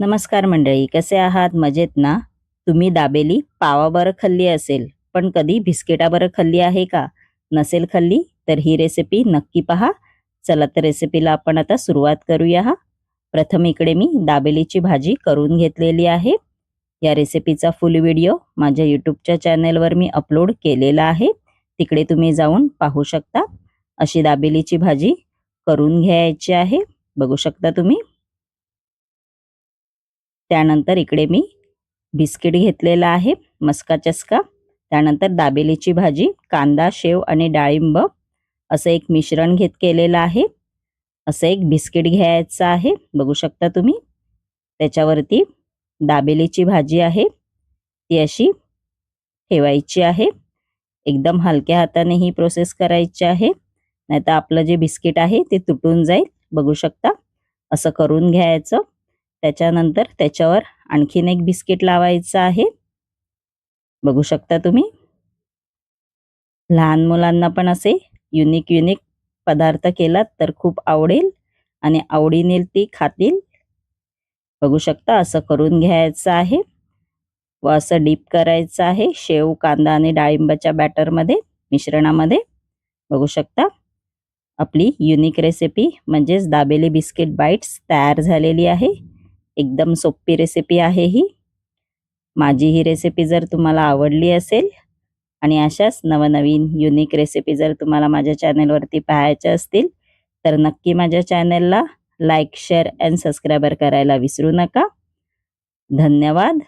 नमस्कार मंडळी, कसे आहात? मजेत ना? तुम्ही दाबेली पावाबरोबर खाल्ली असेल, पण कधी बिस्किटाबरोबर खाल्ली आहे का? नसेल खाल्ली तर ही रेसिपी नक्की पहा. चला तर रेसिपीला आपण आता सुरुवात करूया हा. प्रथम इकडे मी दाबेलीची भाजी करून घेतलेली आहे. या रेसिपीचा फुल व्हिडिओ माझ्या यूट्यूबच्या चॅनेलवर मी अपलोड केलेला आहे. तिकडे तुम्ही जाऊन पाहू शकता. अशी दाबेलीची भाजी करून घ्यायची आहे. बघू शकता तुम्ही. त्यानंतर इकडे मी बिस्किट घेतलेला आहे, मस्का चस्का. त्यानंतर दाबेलीची भाजी, कांदा, शेव आणि डाळिंब असं एक मिश्रण केलेलं आहे. असं एक बिस्किट घ्यायचं आहे, बघू शकता तुम्ही. त्याच्यावरती दाबेलीची भाजी आहे ती अशी ठेवायची आहे. एकदम हलक्या हाताने ही प्रोसेस करायची आहे, नाहीतर आपलं जे बिस्किट आहे ते तुटून जाईल. बघू शकता, असं करून घ्यायचं. त्याच्यानंतर त्याच्यावर आणखीन एक बिस्किट लावायचं आहे, बघू शकता तुम्ही. लहान मुलांना पण असे युनिक युनिक पदार्थ केलात तर खूप आवडेल आणि आवडीने ती खातील. बघू शकता, असं करून घ्यायचं आहे व असं डीप करायचं आहे शेव, कांदा आणि डाळिंबाच्या बॅटरमध्ये, मिश्रणामध्ये. बघू शकता, आपली युनिक रेसिपी म्हणजेच दाबेली बिस्किट बाईट्स तयार झालेली आहे. एकदम सोपी रेसिपी आहे ही. माझी ही रेसिपी जर तुम्हाला आवडली असेल आणि अशाच नवनवीन युनिक रेसिपी जर तुम्हाला माझ्या चॅनलवरती पाहायच्या असतील तर नक्की माझ्या चॅनलला लाईक, शेअर अँड सबस्क्राईबर करायला विसरू नका. धन्यवाद.